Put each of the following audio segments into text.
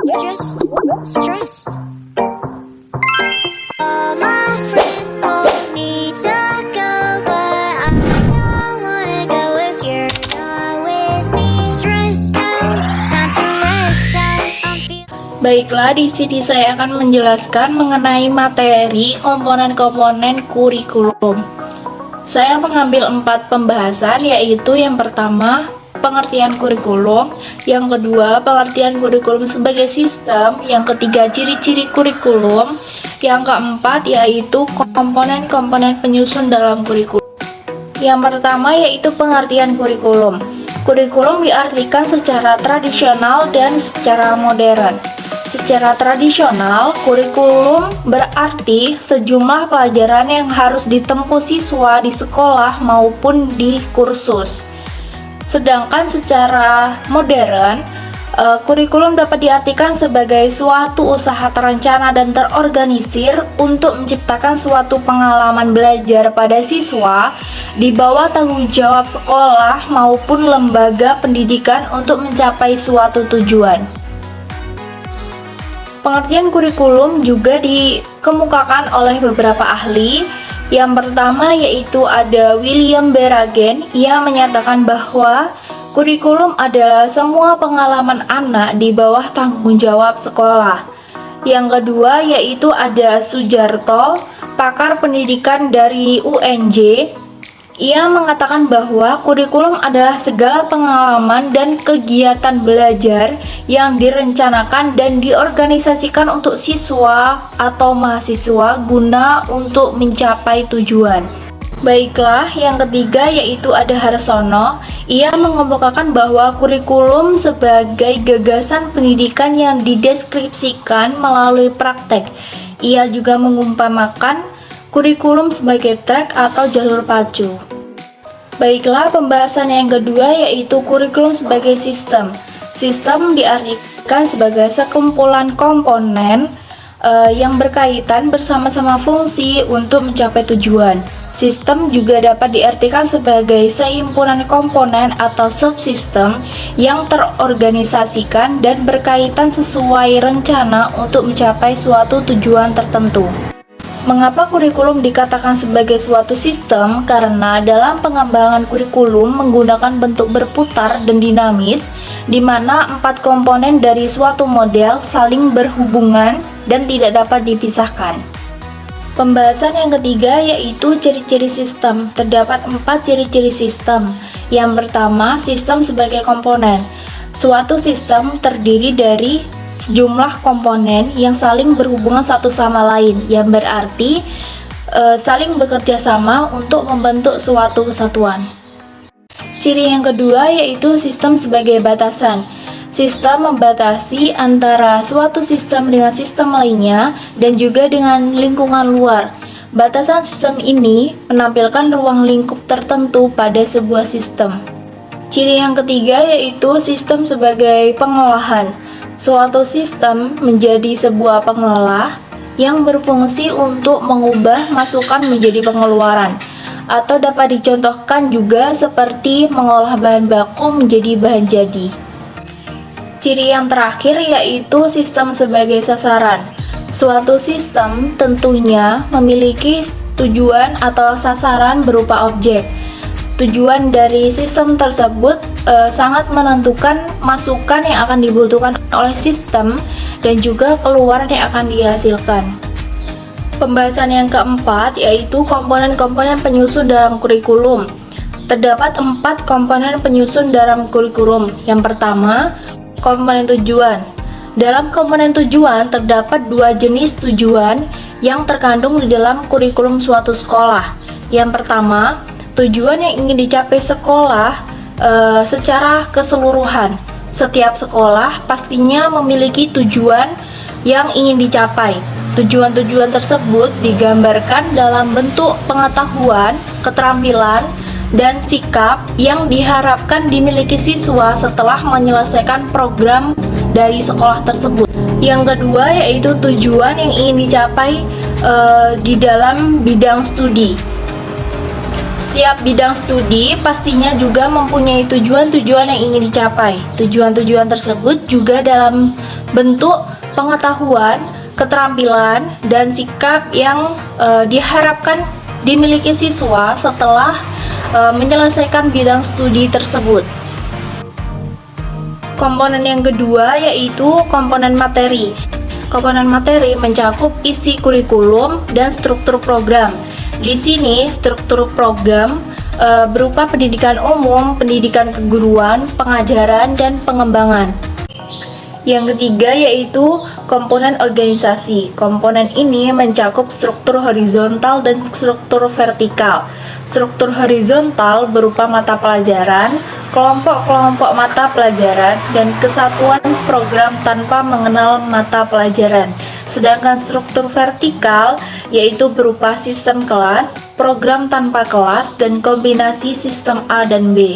You're just stressed. All my friends told me to go, but I don't wanna go if you're not with me. Stressed out, time to rest out. I'm feeling. Baiklah, di sini saya akan menjelaskan mengenai materi komponen-komponen kurikulum. Saya mengambil 4 pembahasan, yaitu yang pertama, pengertian kurikulum, yang kedua, pengertian kurikulum sebagai sistem, yang ketiga, ciri-ciri kurikulum, yang keempat, yaitu komponen-komponen penyusun dalam kurikulum. Yang pertama, yaitu pengertian kurikulum. Kurikulum diartikan secara tradisional dan secara modern. Secara tradisional, kurikulum berarti sejumlah pelajaran yang harus ditempuh siswa di sekolah maupun di kursus. Sedangkan secara modern, kurikulum dapat diartikan sebagai suatu usaha terencana dan terorganisir untuk menciptakan suatu pengalaman belajar pada siswa di bawah tanggung jawab sekolah maupun lembaga pendidikan untuk mencapai suatu tujuan. Pengertian kurikulum juga dikemukakan oleh beberapa ahli. Yang pertama yaitu ada William Beragen. Ia menyatakan bahwa kurikulum adalah semua pengalaman anak di bawah tanggung jawab sekolah. Yang kedua yaitu ada Sujarto, pakar pendidikan dari UNJ. Ia mengatakan bahwa kurikulum adalah segala pengalaman dan kegiatan belajar yang direncanakan dan diorganisasikan untuk siswa atau mahasiswa guna untuk mencapai tujuan. Baiklah, yang ketiga yaitu ada Harsono. Ia mengemukakan bahwa kurikulum sebagai gagasan pendidikan yang dideskripsikan melalui praktek. Ia juga mengumpamakan kurikulum sebagai trek atau jalur pacu. Baiklah, pembahasan yang kedua yaitu kurikulum sebagai sistem. Sistem diartikan sebagai sekumpulan komponen yang berkaitan bersama-sama fungsi untuk mencapai tujuan. Sistem juga dapat diartikan sebagai sehimpunan komponen atau subsistem yang terorganisasikan dan berkaitan sesuai rencana untuk mencapai suatu tujuan tertentu. Mengapa kurikulum dikatakan sebagai suatu sistem? Karena dalam pengembangan kurikulum menggunakan bentuk berputar dan dinamis, di mana 4 komponen dari suatu model saling berhubungan dan tidak dapat dipisahkan. Pembahasan yang ketiga yaitu ciri-ciri sistem. Terdapat 4 ciri-ciri sistem. Yang pertama, sistem sebagai komponen. Suatu sistem terdiri dari sejumlah komponen yang saling berhubungan satu sama lain, yang berarti saling bekerja sama untuk membentuk suatu kesatuan. Ciri yang kedua yaitu sistem sebagai batasan. Sistem membatasi antara suatu sistem dengan sistem lainnya dan juga dengan lingkungan luar. Batasan sistem ini menampilkan ruang lingkup tertentu pada sebuah sistem. Ciri yang ketiga yaitu sistem sebagai pengolahan. Suatu sistem menjadi sebuah pengolah yang berfungsi untuk mengubah masukan menjadi pengeluaran, atau dapat dicontohkan juga seperti mengolah bahan baku menjadi bahan jadi. Ciri yang terakhir yaitu sistem sebagai sasaran. Suatu sistem tentunya memiliki tujuan atau sasaran berupa objek. Tujuan dari sistem tersebut sangat menentukan masukan yang akan dibutuhkan oleh sistem dan juga keluaran yang akan dihasilkan. Pembahasan yang keempat yaitu komponen-komponen penyusun dalam kurikulum. Terdapat 4 komponen penyusun dalam kurikulum. Yang pertama, komponen tujuan. Dalam komponen tujuan terdapat 2 jenis tujuan yang terkandung di dalam kurikulum suatu sekolah. Yang pertama, tujuan yang ingin dicapai sekolah secara keseluruhan. Setiap sekolah pastinya memiliki tujuan yang ingin dicapai. Tujuan-tujuan tersebut digambarkan dalam bentuk pengetahuan, keterampilan, dan sikap yang diharapkan dimiliki siswa setelah menyelesaikan program dari sekolah tersebut. Yang kedua yaitu tujuan yang ingin dicapai di dalam bidang studi. Setiap bidang studi pastinya juga mempunyai tujuan-tujuan yang ingin dicapai. Tujuan-tujuan tersebut juga dalam bentuk pengetahuan, keterampilan, dan sikap yang diharapkan dimiliki siswa setelah menyelesaikan bidang studi tersebut. Komponen yang kedua yaitu komponen materi. Komponen materi mencakup isi kurikulum dan struktur program. Di sini struktur program berupa pendidikan umum, pendidikan keguruan, pengajaran, dan pengembangan. Yang ketiga yaitu komponen organisasi. Komponen ini mencakup struktur horizontal dan struktur vertikal. Struktur horizontal berupa mata pelajaran, kelompok-kelompok mata pelajaran, dan kesatuan program tanpa mengenal mata pelajaran. Sedangkan struktur vertikal yaitu berupa sistem kelas, program tanpa kelas, dan kombinasi sistem A dan B.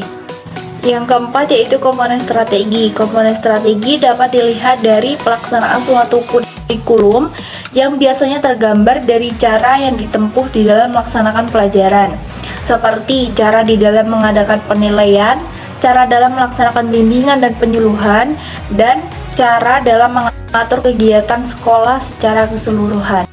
Yang keempat yaitu komponen strategi. Komponen strategi dapat dilihat dari pelaksanaan suatu kurikulum yang biasanya tergambar dari cara yang ditempuh di dalam melaksanakan pelajaran, seperti cara di dalam mengadakan penilaian, cara dalam melaksanakan bimbingan dan penyuluhan, dan cara dalam mengatur kegiatan sekolah secara keseluruhan.